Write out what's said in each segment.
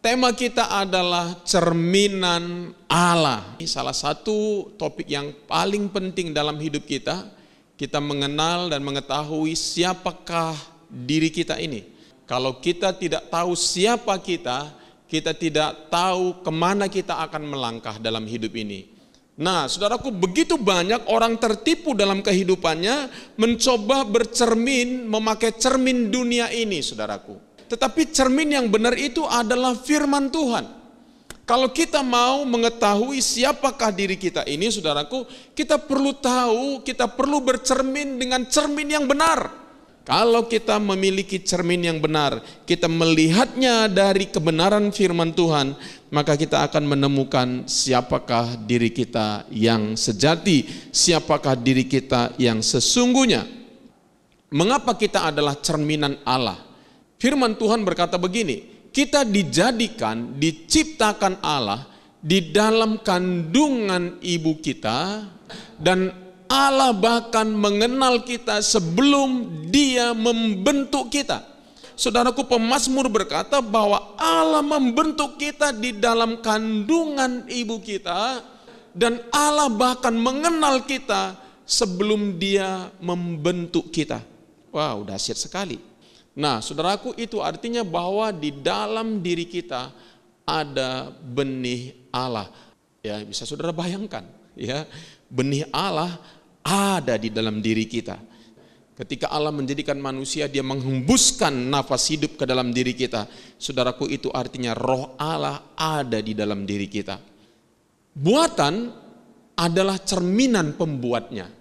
Tema kita adalah cerminan Allah. Ini salah satu topik yang paling penting dalam hidup kita. Kita mengenal dan mengetahui siapakah diri kita ini. Kalau kita tidak tahu siapa kita tidak tahu kemana kita akan melangkah dalam hidup ini. Nah, saudaraku, begitu banyak orang tertipu dalam kehidupannya, mencoba bercermin, memakai cermin dunia ini, saudaraku. Tetapi cermin yang benar itu adalah firman Tuhan. Kalau kita mau mengetahui siapakah diri kita ini, saudaraku, kita perlu tahu, kita perlu bercermin dengan cermin yang benar. Kalau kita memiliki cermin yang benar, kita melihatnya dari kebenaran firman Tuhan, maka kita akan menemukan siapakah diri kita yang sejati, siapakah diri kita yang sesungguhnya. Mengapa kita adalah cerminan Allah? Firman Tuhan berkata begini, kita dijadikan, diciptakan Allah di dalam kandungan ibu kita, dan Allah bahkan mengenal kita sebelum Dia membentuk kita. Saudaraku, pemazmur berkata bahwa Allah membentuk kita di dalam kandungan ibu kita, dan Allah bahkan mengenal kita sebelum Dia membentuk kita. Wow, dahsyat sekali. Nah, saudaraku, itu artinya bahwa di dalam diri kita ada benih Allah. Ya, bisa saudara bayangkan, ya, benih Allah ada di dalam diri kita. Ketika Allah menjadikan manusia, Dia menghembuskan nafas hidup ke dalam diri kita. Saudaraku, itu artinya roh Allah ada di dalam diri kita. Buatan adalah cerminan pembuatnya,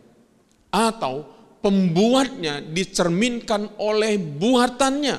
atau pembuatnya dicerminkan oleh buatannya.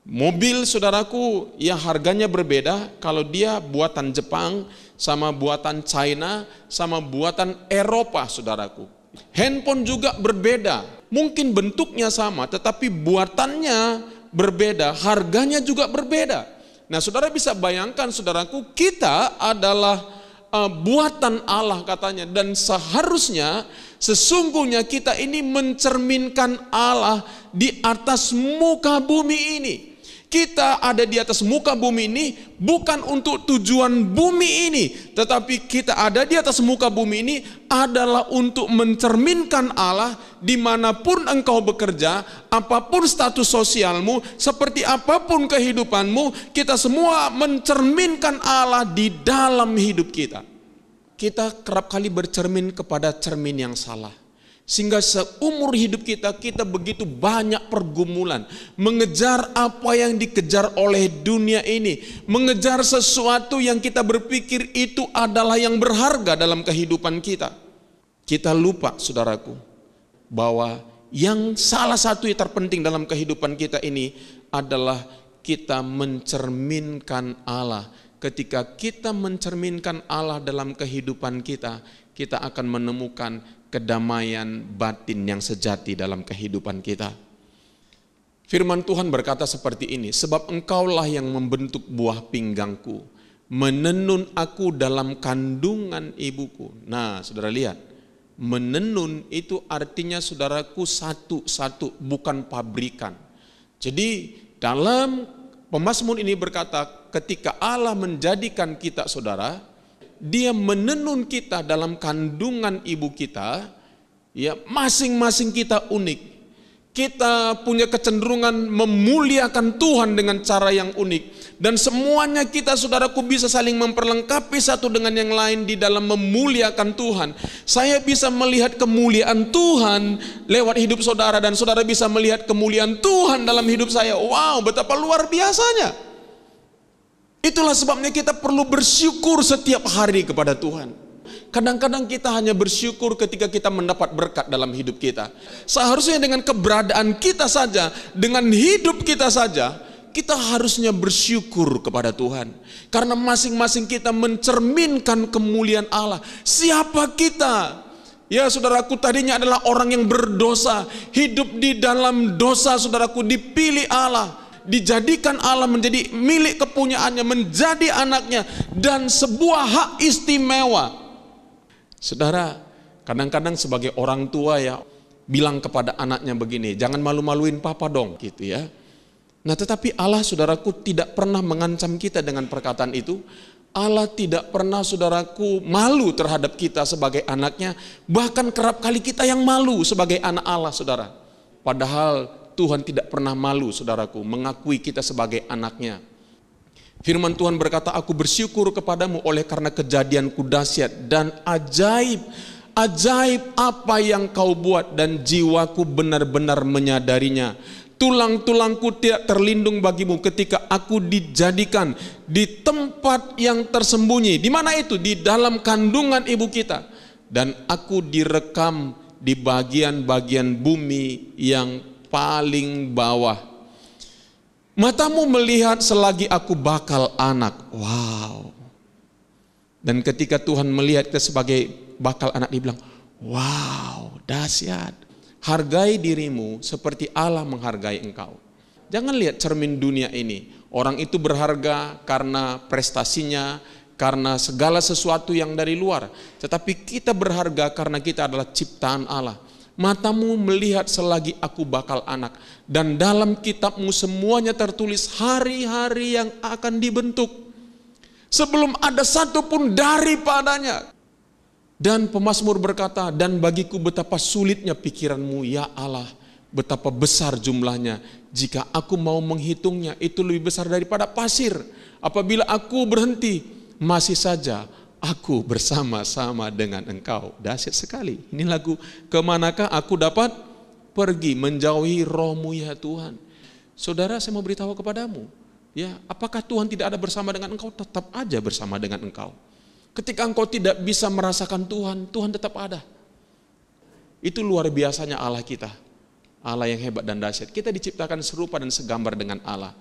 Mobil, saudaraku, ya harganya berbeda. Kalau dia buatan Jepang sama buatan China sama buatan Eropa, saudaraku. Handphone juga berbeda. Mungkin bentuknya sama, tetapi buatannya berbeda, harganya juga berbeda. Nah, saudara bisa bayangkan, saudaraku, kita adalah buatan Allah katanya, dan seharusnya sesungguhnya kita ini mencerminkan Allah di atas muka bumi ini. Kita ada di atas muka bumi ini bukan untuk tujuan bumi ini, tetapi kita ada di atas muka bumi ini adalah untuk mencerminkan Allah dimanapun engkau bekerja, apapun status sosialmu, seperti apapun kehidupanmu, kita semua mencerminkan Allah di dalam hidup kita. Kita kerap kali bercermin kepada cermin yang salah. Sehingga seumur hidup kita begitu banyak pergumulan. Mengejar apa yang dikejar oleh dunia ini. Mengejar sesuatu yang kita berpikir itu adalah yang berharga dalam kehidupan kita. Kita lupa, saudaraku, bahwa yang salah satu yang terpenting dalam kehidupan kita ini adalah kita mencerminkan Allah. Ketika kita mencerminkan Allah dalam kehidupan kita, kita akan menemukan kedamaian batin yang sejati dalam kehidupan kita. Firman Tuhan berkata seperti ini, sebab engkaulah yang membentuk buah pinggangku, menenun aku dalam kandungan ibuku. Nah, saudara lihat, menenun itu artinya, saudaraku, satu-satu, bukan pabrikan. Jadi dalam pemazmur ini berkata, ketika Allah menjadikan kita, saudara, Dia menenun kita dalam kandungan ibu kita, ya, masing-masing kita unik. Kita punya kecenderungan memuliakan Tuhan dengan cara yang unik. Dan semuanya kita, saudaraku, bisa saling memperlengkapi satu dengan yang lain di dalam memuliakan Tuhan. Saya bisa melihat kemuliaan Tuhan lewat hidup saudara, dan saudara bisa melihat kemuliaan Tuhan dalam hidup saya. Wow, betapa luar biasanya. Itulah sebabnya kita perlu bersyukur setiap hari kepada Tuhan. Kadang-kadang kita hanya bersyukur ketika kita mendapat berkat dalam hidup kita. Seharusnya dengan keberadaan kita saja, dengan hidup kita saja, kita harusnya bersyukur kepada Tuhan. Karena masing-masing kita mencerminkan kemuliaan Allah. Siapa kita? Ya, saudaraku, tadinya adalah orang yang berdosa, hidup di dalam dosa, saudaraku, dipilih Allah. Dijadikan Allah menjadi milik kepunyaannya, menjadi anaknya, dan sebuah hak istimewa. Saudara, kadang-kadang sebagai orang tua, ya, bilang kepada anaknya begini, jangan malu-maluin papa dong, gitu ya. Nah, tetapi Allah, saudaraku, tidak pernah mengancam kita dengan perkataan itu. Allah tidak pernah, saudaraku, malu terhadap kita sebagai anaknya. Bahkan kerap kali kita yang malu sebagai anak Allah, saudara. Padahal Tuhan tidak pernah malu, saudaraku, mengakui kita sebagai anaknya. Firman Tuhan berkata, aku bersyukur kepadamu oleh karena kejadianku dahsyat dan ajaib. Ajaib apa yang kau buat dan jiwaku benar-benar menyadarinya. Tulang-tulangku tidak terlindung bagimu ketika aku dijadikan di tempat yang tersembunyi. Di mana itu? Di dalam kandungan ibu kita. Dan aku direkam di bagian-bagian bumi yang paling bawah. Matamu melihat selagi aku bakal anak. Wow. Dan ketika Tuhan melihat kita sebagai bakal anak, dia bilang, wow, dahsyat. Hargai dirimu seperti Allah menghargai engkau. Jangan lihat cermin dunia ini. Orang itu berharga karena prestasinya, karena segala sesuatu yang dari luar. Tetapi kita berharga karena kita adalah ciptaan Allah. Matamu melihat selagi aku bakal anak. Dan dalam kitabmu semuanya tertulis hari-hari yang akan dibentuk. Sebelum ada satupun daripadanya. Dan pemazmur berkata, dan bagiku betapa sulitnya pikiranmu ya Allah, betapa besar jumlahnya. Jika aku mau menghitungnya, itu lebih besar daripada pasir. Apabila aku berhenti, masih saja aku bersama-sama dengan engkau. Dahsyat sekali. Ini lagu, kemanakah aku dapat pergi menjauhi rohmu ya Tuhan. Saudara, saya mau beritahu kepadamu, ya, apakah Tuhan tidak ada bersama dengan engkau? Tetap aja bersama dengan engkau. Ketika engkau tidak bisa merasakan Tuhan, Tuhan tetap ada. Itu luar biasanya Allah kita. Allah yang hebat dan dahsyat. Kita diciptakan serupa dan segambar dengan Allah.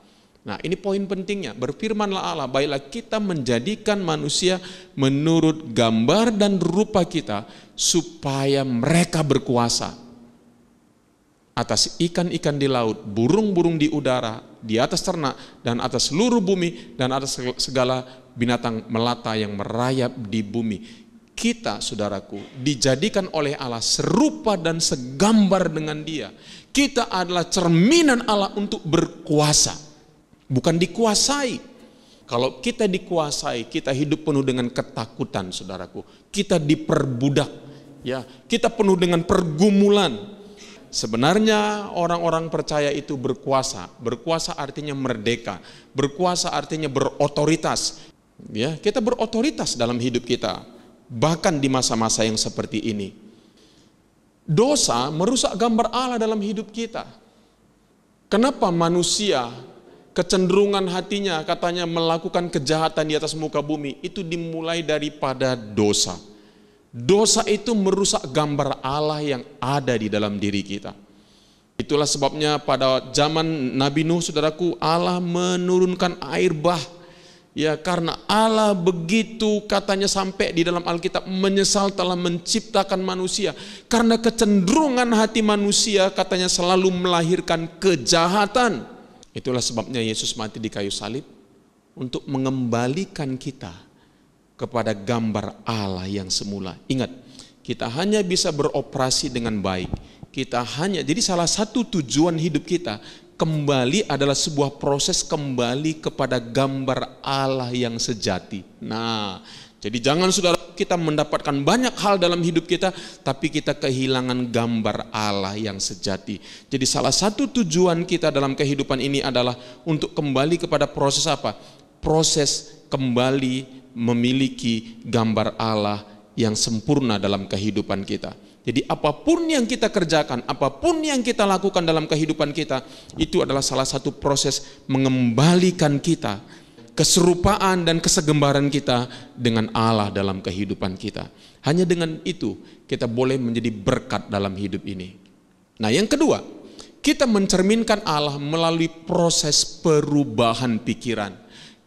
Nah, ini poin pentingnya. Berfirmanlah Allah, baiklah kita menjadikan manusia menurut gambar dan rupa kita, supaya mereka berkuasa atas ikan-ikan di laut, burung-burung di udara, di atas ternak, dan atas seluruh bumi, dan atas segala binatang melata yang merayap di bumi. Kita, saudaraku, dijadikan oleh Allah serupa dan segambar dengan Dia. Kita adalah cerminan Allah untuk berkuasa, bukan dikuasai. Kalau kita dikuasai, kita hidup penuh dengan ketakutan, saudaraku. Kita diperbudak, ya. Kita penuh dengan pergumulan. Sebenarnya orang-orang percaya itu berkuasa. Berkuasa artinya merdeka. Berkuasa artinya berotoritas. Ya, kita berotoritas dalam hidup kita. Bahkan di masa-masa yang seperti ini. Dosa merusak gambar Allah dalam hidup kita. Kenapa manusia kecenderungan hatinya katanya melakukan kejahatan di atas muka bumi? Itu dimulai daripada dosa. Dosa itu merusak gambar Allah yang ada di dalam diri kita. Itulah sebabnya pada zaman Nabi Nuh, saudaraku, Allah menurunkan air bah. Ya, karena Allah begitu katanya sampai di dalam Alkitab menyesal telah menciptakan manusia. Karena kecenderungan hati manusia katanya selalu melahirkan kejahatan. Itulah sebabnya Yesus mati di kayu salib untuk mengembalikan kita kepada gambar Allah yang semula. Ingat, kita hanya bisa beroperasi dengan baik. Jadi salah satu tujuan hidup kita kembali adalah sebuah proses kembali kepada gambar Allah yang sejati. Nah, jadi jangan saudara kita mendapatkan banyak hal dalam hidup kita, tapi kita kehilangan gambar Allah yang sejati. Jadi salah satu tujuan kita dalam kehidupan ini adalah untuk kembali kepada proses apa? Proses kembali memiliki gambar Allah yang sempurna dalam kehidupan kita. Jadi apapun yang kita kerjakan, apapun yang kita lakukan dalam kehidupan kita, itu adalah salah satu proses mengembalikan kita, keserupaan dan kesegembaran kita dengan Allah dalam kehidupan kita. Hanya dengan itu kita boleh menjadi berkat dalam hidup ini. Nah, yang kedua, kita mencerminkan Allah melalui proses perubahan pikiran,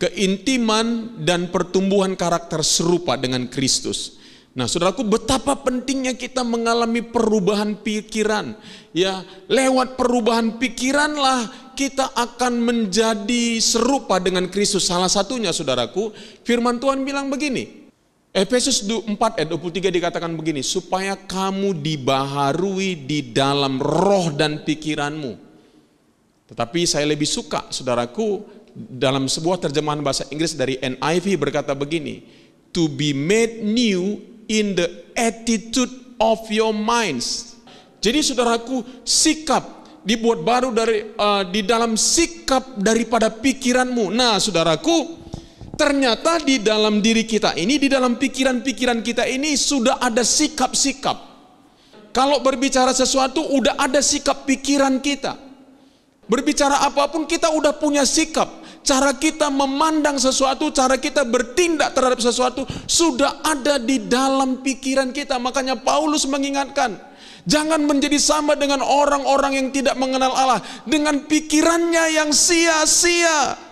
keintiman dan pertumbuhan karakter serupa dengan Kristus. Nah, saudaraku, betapa pentingnya kita mengalami perubahan pikiran. Ya, lewat perubahan pikiranlah kita akan menjadi serupa dengan Kristus. Salah satunya, saudaraku, firman Tuhan bilang begini. Efesus 4 ayat 23 dikatakan begini, supaya kamu dibaharui di dalam roh dan pikiranmu. Tetapi saya lebih suka, saudaraku, dalam sebuah terjemahan bahasa Inggris dari NIV berkata begini, to be made new in the attitude of your minds. Jadi saudaraku, sikap dibuat baru di dalam sikap daripada pikiranmu. Nah saudaraku, ternyata di dalam diri kita ini, di dalam pikiran-pikiran kita ini sudah ada sikap-sikap. Kalau berbicara sesuatu udah ada sikap pikiran kita. Berbicara apapun kita udah punya sikap. Cara kita memandang sesuatu, cara kita bertindak terhadap sesuatu sudah ada di dalam pikiran kita. Makanya Paulus mengingatkan, jangan menjadi sama dengan orang-orang yang tidak mengenal Allah, dengan pikirannya yang sia-sia.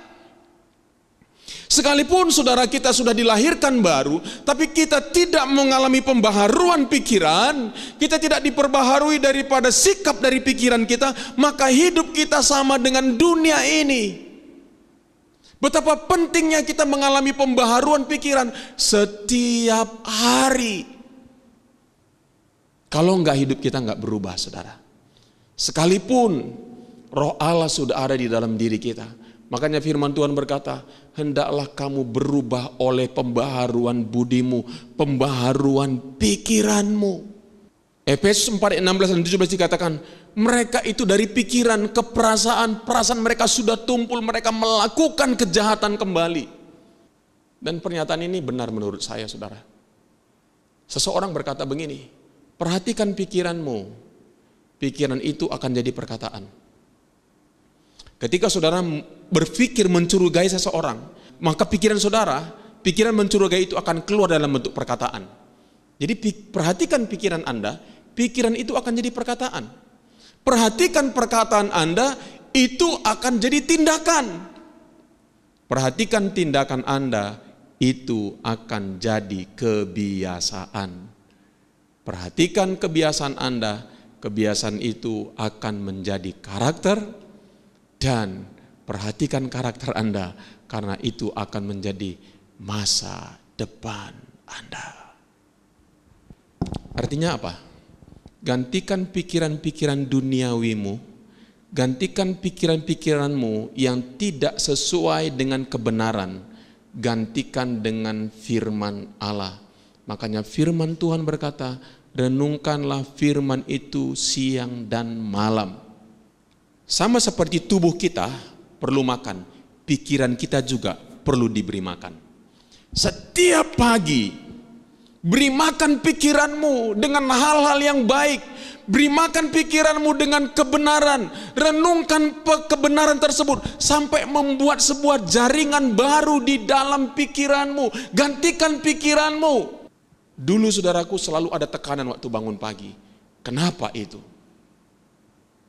Sekalipun saudara kita sudah dilahirkan baru, tapi kita tidak mengalami pembaharuan pikiran, kita tidak diperbaharui daripada sikap dari pikiran kita, maka hidup kita sama dengan dunia ini. Betapa pentingnya kita mengalami pembaharuan pikiran setiap hari. Kalau enggak, hidup kita enggak berubah, saudara. Sekalipun Roh Allah sudah ada di dalam diri kita. Makanya firman Tuhan berkata, hendaklah kamu berubah oleh pembaharuan budimu, pembaharuan pikiranmu. Efesus 4, 16 dan 17 dikatakan, mereka itu dari pikiran, perasaan mereka sudah tumpul, mereka melakukan kejahatan kembali. Dan pernyataan ini benar menurut saya, saudara. Seseorang berkata begini, perhatikan pikiranmu, pikiran itu akan jadi perkataan. Ketika saudara berpikir mencurigai seseorang, maka pikiran mencurigai itu akan keluar dalam bentuk perkataan. Jadi perhatikan pikiran Anda, pikiran itu akan jadi perkataan. Perhatikan perkataan Anda, itu akan jadi tindakan. Perhatikan tindakan Anda, itu akan jadi kebiasaan. Perhatikan kebiasaan Anda, kebiasaan itu akan menjadi karakter. Dan perhatikan karakter Anda, karena itu akan menjadi masa depan Anda. Artinya apa? Gantikan pikiran-pikiran duniawimu, gantikan pikiran-pikiranmu yang tidak sesuai dengan kebenaran, gantikan dengan firman Allah. Makanya firman Tuhan berkata, renungkanlah firman itu siang dan malam. Sama seperti tubuh kita perlu makan, pikiran kita juga perlu diberi makan. Setiap pagi, beri makan pikiranmu dengan hal-hal yang baik. Beri makan pikiranmu dengan kebenaran. Renungkan kebenaran tersebut sampai membuat sebuah jaringan baru di dalam pikiranmu. Gantikan pikiranmu. Dulu saudaraku selalu ada tekanan waktu bangun pagi. Kenapa itu?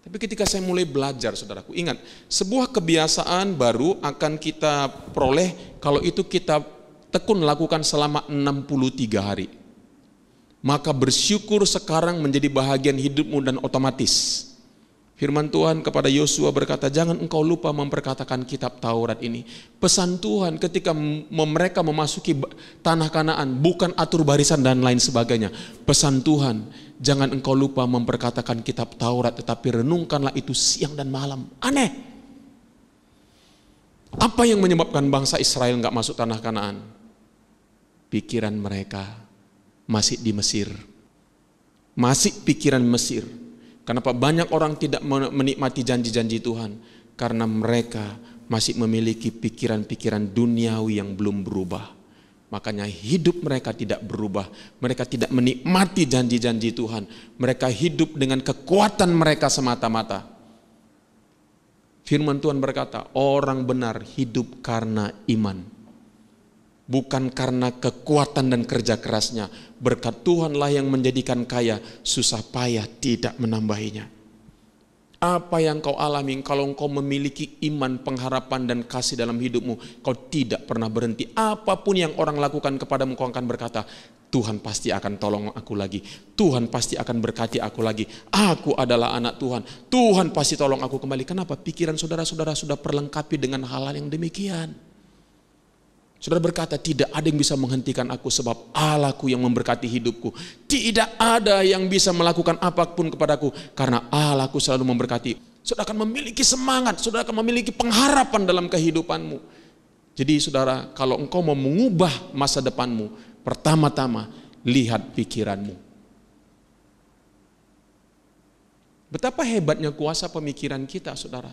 Tapi ketika saya mulai belajar, saudaraku, ingat, sebuah kebiasaan baru akan kita peroleh kalau itu kita tekun lakukan selama 63 hari. Maka bersyukur sekarang menjadi bahagian hidupmu dan otomatis. Firman Tuhan kepada Yosua berkata, jangan engkau lupa memperkatakan kitab Taurat ini. Pesan Tuhan ketika mereka memasuki tanah Kanaan, bukan atur barisan dan lain sebagainya. Pesan Tuhan, jangan engkau lupa memperkatakan kitab Taurat, tetapi renungkanlah itu siang dan malam. Aneh. Apa yang menyebabkan bangsa Israel enggak masuk tanah Kanaan? Pikiran mereka masih di Mesir. Masih pikiran Mesir. Kenapa banyak orang tidak menikmati janji-janji Tuhan? Karena mereka masih memiliki pikiran-pikiran duniawi yang belum berubah. Makanya hidup mereka tidak berubah. Mereka tidak menikmati janji-janji Tuhan. Mereka hidup dengan kekuatan mereka semata-mata. Firman Tuhan berkata, orang benar hidup karena iman. Bukan karena kekuatan dan kerja kerasnya. Berkat Tuhanlah yang menjadikan kaya, susah payah tidak menambahinya. Apa yang kau alami kalau engkau memiliki iman, pengharapan dan kasih dalam hidupmu, kau tidak pernah berhenti. Apapun yang orang lakukan kepadamu, kau akan berkata, Tuhan pasti akan tolong aku lagi. Tuhan pasti akan berkati aku lagi. Aku adalah anak Tuhan. Tuhan pasti tolong aku kembali. Kenapa? Pikiran saudara-saudara sudah perlengkapi dengan hal-hal yang demikian. Saudara berkata, tidak ada yang bisa menghentikan aku sebab Allahku yang memberkati hidupku. Tidak ada yang bisa melakukan apapun kepadaku karena Allahku selalu memberkati. Saudara akan memiliki semangat, saudara akan memiliki pengharapan dalam kehidupanmu. Jadi saudara, kalau engkau mau mengubah masa depanmu, pertama-tama lihat pikiranmu. Betapa hebatnya kuasa pemikiran kita, saudara.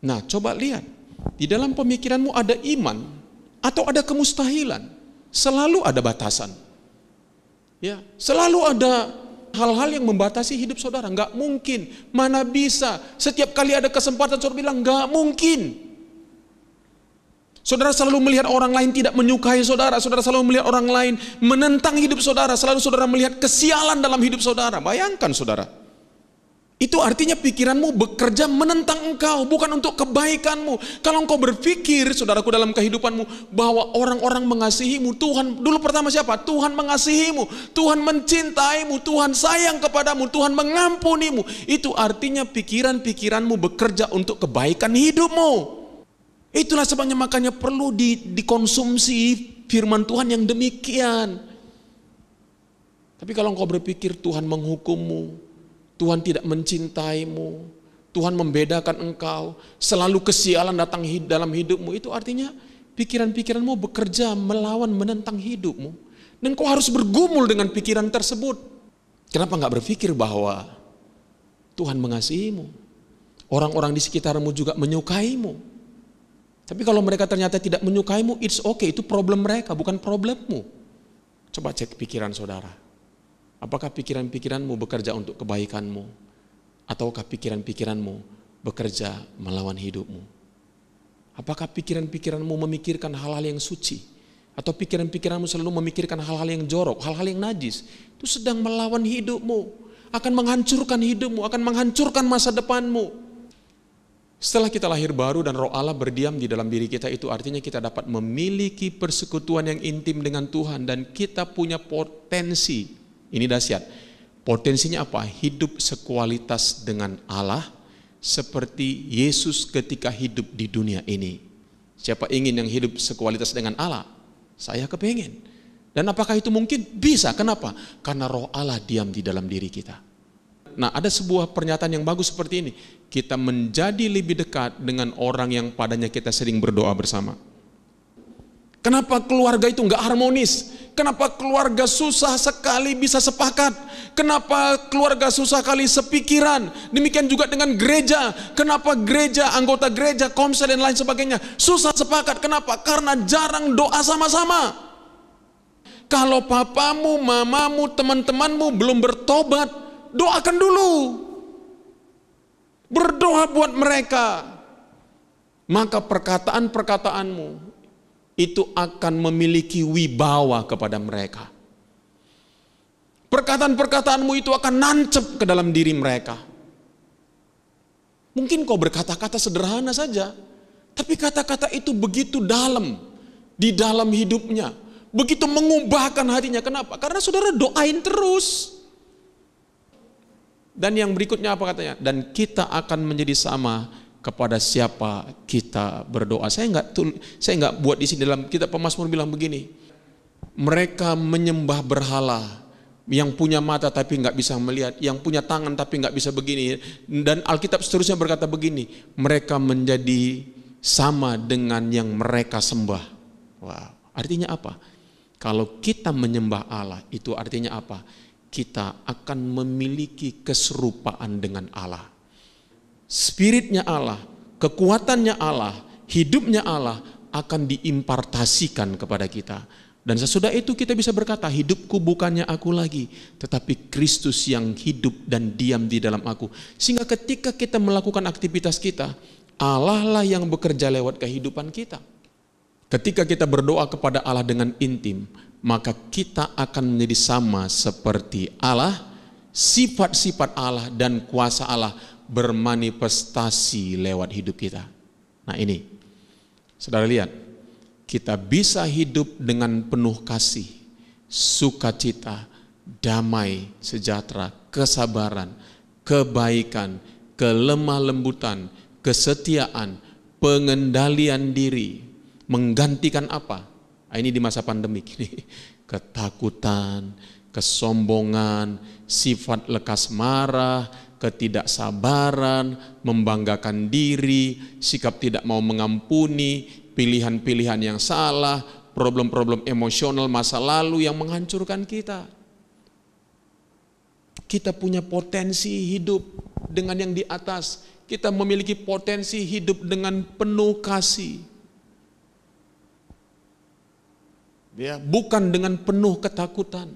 Nah, coba lihat. Di dalam pemikiranmu ada iman atau ada kemustahilan. Selalu ada batasan. Ya, selalu ada hal-hal yang membatasi hidup saudara. Enggak mungkin, mana bisa. Setiap kali ada kesempatan saudara bilang enggak mungkin. Saudara selalu melihat orang lain tidak menyukai saudara. Saudara selalu melihat orang lain menentang hidup saudara. Selalu saudara melihat kesialan dalam hidup saudara. Bayangkan saudara. Itu artinya pikiranmu bekerja menentang engkau, bukan untuk kebaikanmu. Kalau engkau berpikir, saudaraku, dalam kehidupanmu bahwa orang-orang mengasihimu, Tuhan dulu pertama siapa? Tuhan mengasihimu, Tuhan mencintaimu, Tuhan sayang kepadamu, Tuhan mengampunimu. Itu artinya pikiran-pikiranmu bekerja untuk kebaikan hidupmu. Itulah sebabnya makanya perlu dikonsumsi firman Tuhan yang demikian. Tapi kalau engkau berpikir Tuhan menghukummu, Tuhan tidak mencintaimu, Tuhan membedakan engkau, selalu kesialan datang dalam hidupmu, itu artinya pikiran-pikiranmu bekerja melawan, menentang hidupmu. Dan kau harus bergumul dengan pikiran tersebut. Kenapa enggak berpikir bahwa Tuhan mengasihimu, orang-orang di sekitarmu juga menyukaimu. Tapi kalau mereka ternyata tidak menyukaimu, it's okay, itu problem mereka, bukan problemmu. Coba cek pikiran saudara. Apakah pikiran-pikiranmu bekerja untuk kebaikanmu? Ataukah pikiran-pikiranmu bekerja melawan hidupmu? Apakah pikiran-pikiranmu memikirkan hal-hal yang suci? Atau pikiran-pikiranmu selalu memikirkan hal-hal yang jorok, hal-hal yang najis? Itu sedang melawan hidupmu, akan menghancurkan hidupmu, akan menghancurkan masa depanmu. Setelah kita lahir baru dan Roh Allah berdiam di dalam diri kita, itu artinya kita dapat memiliki persekutuan yang intim dengan Tuhan dan kita punya potensi. Ini dahsyat. Potensinya apa? Hidup sekualitas dengan Allah seperti Yesus ketika hidup di dunia ini. Siapa ingin yang hidup sekualitas dengan Allah? Saya kepengen. Dan apakah itu mungkin? Bisa. Kenapa? Karena Roh Allah diam di dalam diri kita. Nah, ada sebuah pernyataan yang bagus seperti ini. Kita menjadi lebih dekat dengan orang yang padanya kita sering berdoa bersama. Kenapa keluarga itu enggak harmonis? Kenapa keluarga susah sekali bisa sepakat? Kenapa keluarga susah kali sepikiran? Demikian juga dengan gereja. Kenapa gereja, anggota gereja, komsel dan lain sebagainya susah sepakat? Kenapa? Karena jarang doa sama-sama. Kalau papamu, mamamu, teman-temanmu belum bertobat, doakan dulu. Berdoa buat mereka. Maka perkataan-perkataanmu itu akan memiliki wibawa kepada mereka. Perkataan-perkataanmu itu akan nancep ke dalam diri mereka. Mungkin kau berkata-kata sederhana saja, tapi kata-kata itu begitu dalam di dalam hidupnya, begitu mengubahkan hatinya. Kenapa? Karena saudara doain terus. Dan yang berikutnya apa katanya? Dan kita akan menjadi sama kepada siapa kita berdoa. Saya enggak buat di sini, dalam kitab Pemazmur bilang begini. Mereka menyembah berhala, yang punya mata tapi enggak bisa melihat, yang punya tangan tapi enggak bisa begini. Dan Alkitab seterusnya berkata begini, mereka menjadi sama dengan yang mereka sembah. Wow, artinya apa? Kalau kita menyembah Allah, itu artinya apa? Kita akan memiliki keserupaan dengan Allah. Spiritnya Allah, kekuatannya Allah, hidupnya Allah akan diimpartasikan kepada kita. Dan sesudah itu kita bisa berkata, hidupku bukannya aku lagi, tetapi Kristus yang hidup dan diam di dalam aku. Sehingga ketika kita melakukan aktivitas kita, Allah lah yang bekerja lewat kehidupan kita. Ketika kita berdoa kepada Allah dengan intim, maka kita akan menjadi sama seperti Allah, sifat-sifat Allah dan kuasa Allah bermanifestasi lewat hidup kita. Nah ini, saudara lihat, kita bisa hidup dengan penuh kasih, sukacita, damai, sejahtera, kesabaran, kebaikan, kelemah lembutan, kesetiaan, pengendalian diri, menggantikan apa? Nah, ini di masa pandemik ini, ketakutan, kesombongan, sifat lekas marah, ketidaksabaran, membanggakan diri, sikap tidak mau mengampuni, pilihan-pilihan yang salah, problem-problem emosional masa lalu yang menghancurkan kita. Kita punya potensi hidup dengan yang di atas. Kita memiliki potensi hidup dengan penuh kasih. Ya, bukan dengan penuh ketakutan.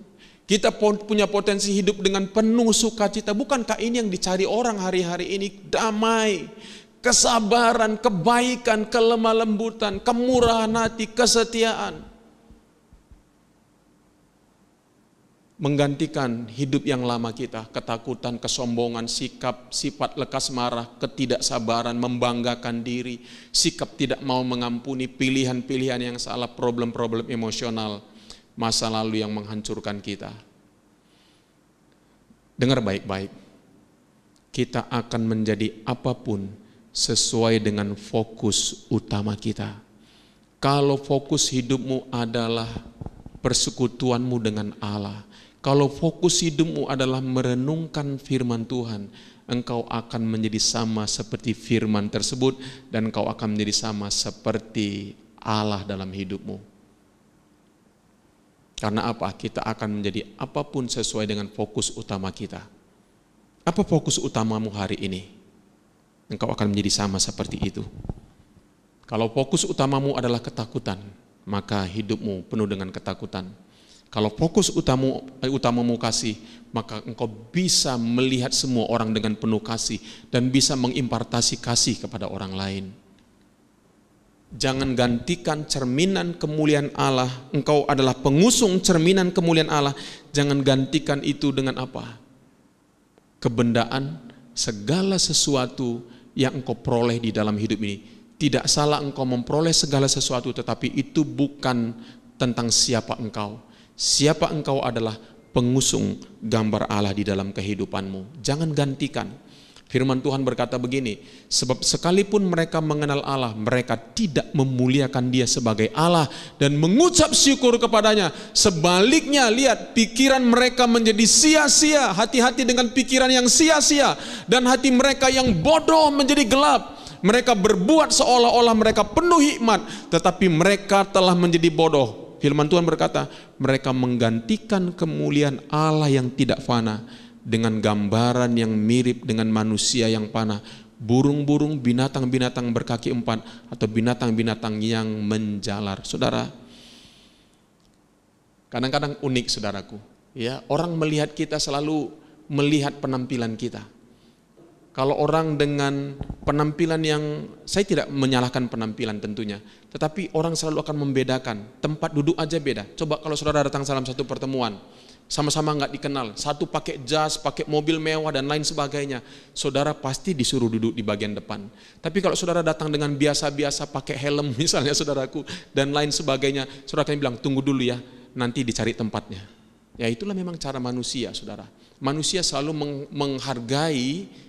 Kita punya potensi hidup dengan penuh sukacita. Bukankah ini yang dicari orang hari-hari ini? Damai, kesabaran, kebaikan, kelemah lembutan, kemurahan hati, kesetiaan. Menggantikan hidup yang lama kita, ketakutan, kesombongan, sikap, sifat lekas marah, ketidaksabaran, membanggakan diri, sikap tidak mau mengampuni, pilihan-pilihan yang salah, problem-problem emosional, masa lalu yang menghancurkan kita. Dengar baik-baik, kita akan menjadi apapun sesuai dengan fokus utama kita. Kalau fokus hidupmu adalah persekutuanmu dengan Allah, kalau fokus hidupmu adalah merenungkan firman Tuhan, engkau akan menjadi sama seperti firman tersebut dan engkau akan menjadi sama seperti Allah dalam hidupmu. Karena apa? Kita akan menjadi apapun sesuai dengan fokus utama kita. Apa fokus utamamu hari ini? Engkau akan menjadi sama seperti itu. Kalau fokus utamamu adalah ketakutan, maka hidupmu penuh dengan ketakutan. Kalau fokus utamamu kasih, maka engkau bisa melihat semua orang dengan penuh kasih dan bisa mengimpartasi kasih kepada orang lain. Jangan gantikan cerminan kemuliaan Allah. Engkau adalah pengusung cerminan kemuliaan Allah. Jangan gantikan itu dengan apa? Kebendaan, segala sesuatu yang engkau peroleh di dalam hidup ini. Tidak salah engkau memperoleh segala sesuatu, tetapi itu bukan tentang siapa engkau. Siapa engkau adalah pengusung gambar Allah di dalam kehidupanmu. Jangan gantikan. Firman Tuhan berkata begini, sebab sekalipun mereka mengenal Allah, mereka tidak memuliakan Dia sebagai Allah dan mengucap syukur kepadanya. Sebaliknya, lihat, pikiran mereka menjadi sia-sia. Hati-hati dengan pikiran yang sia-sia, dan hati mereka yang bodoh menjadi gelap. Mereka berbuat seolah-olah mereka penuh hikmat, tetapi mereka telah menjadi bodoh. Firman Tuhan berkata, mereka menggantikan kemuliaan Allah yang tidak fana dengan gambaran yang mirip dengan manusia yang panah, burung-burung, binatang-binatang berkaki empat, atau binatang-binatang yang menjalar. Saudara, kadang-kadang unik saudaraku, ya, orang melihat kita selalu melihat penampilan kita. Kalau orang dengan penampilan yang, saya tidak menyalahkan penampilan tentunya, tetapi orang selalu akan membedakan, tempat duduk aja beda. Coba kalau saudara datang dalam satu pertemuan, sama-sama nggak dikenal, satu pakai jas, pakai mobil mewah dan lain sebagainya, saudara pasti disuruh duduk di bagian depan. Tapi kalau saudara datang dengan biasa-biasa, pakai helm misalnya saudaraku, dan lain sebagainya, saudara akan bilang, tunggu dulu ya, nanti dicari tempatnya. Ya itulah memang cara manusia, saudara. Manusia selalu menghargai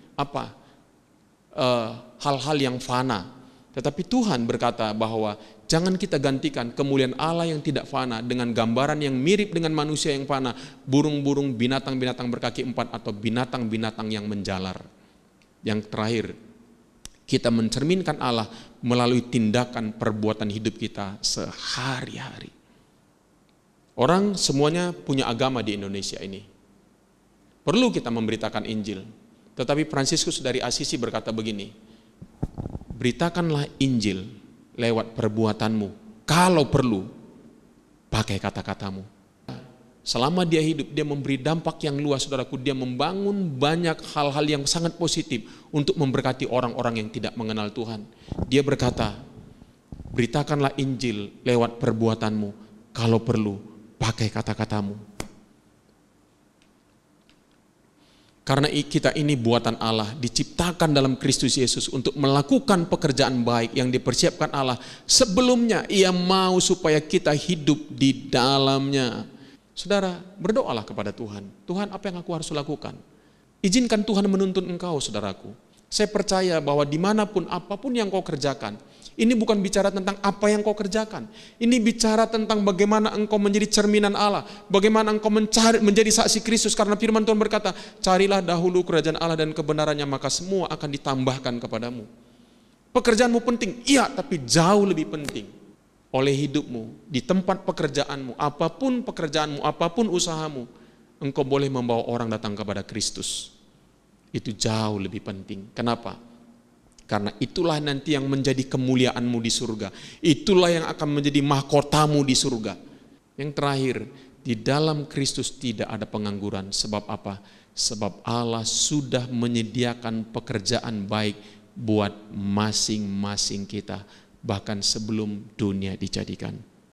hal-hal yang fana. Tetapi Tuhan berkata bahwa jangan kita gantikan kemuliaan Allah yang tidak fana dengan gambaran yang mirip dengan manusia yang fana, burung-burung, binatang-binatang berkaki empat, atau binatang-binatang yang menjalar. Yang terakhir, kita mencerminkan Allah melalui tindakan perbuatan hidup kita sehari-hari. Orang semuanya punya agama di Indonesia ini. Perlu kita memberitakan Injil. Tetapi Fransiskus dari Asisi berkata begini, beritakanlah Injil lewat perbuatanmu, kalau perlu pakai kata-katamu. Selama dia hidup, dia memberi dampak yang luas, saudaraku. Dia membangun banyak hal-hal yang sangat positif untuk memberkati orang-orang yang tidak mengenal Tuhan. Dia berkata, beritakanlah Injil lewat perbuatanmu, kalau perlu pakai kata-katamu. Karena kita ini buatan Allah, diciptakan dalam Kristus Yesus untuk melakukan pekerjaan baik yang dipersiapkan Allah. Sebelumnya Ia mau supaya kita hidup di dalamnya. Saudara, berdoalah kepada Tuhan. Tuhan, apa yang aku harus lakukan? Izinkan Tuhan menuntun engkau, saudaraku. Saya percaya bahwa dimanapun, apapun yang kau kerjakan, ini bukan bicara tentang apa yang kau kerjakan. Ini bicara tentang bagaimana engkau menjadi cerminan Allah. Bagaimana engkau menjadi saksi Kristus. Karena firman Tuhan berkata, carilah dahulu kerajaan Allah dan kebenarannya, maka semua akan ditambahkan kepadamu. Pekerjaanmu penting, iya, tapi jauh lebih penting oleh hidupmu, di tempat pekerjaanmu, apapun usahamu, engkau boleh membawa orang datang kepada Kristus. Itu jauh lebih penting. Kenapa? Karena itulah nanti yang menjadi kemuliaanmu di surga. Itulah yang akan menjadi mahkotamu di surga. Yang terakhir, di dalam Kristus tidak ada pengangguran. Sebab apa? Sebab Allah sudah menyediakan pekerjaan baik buat masing-masing kita, bahkan sebelum dunia dijadikan.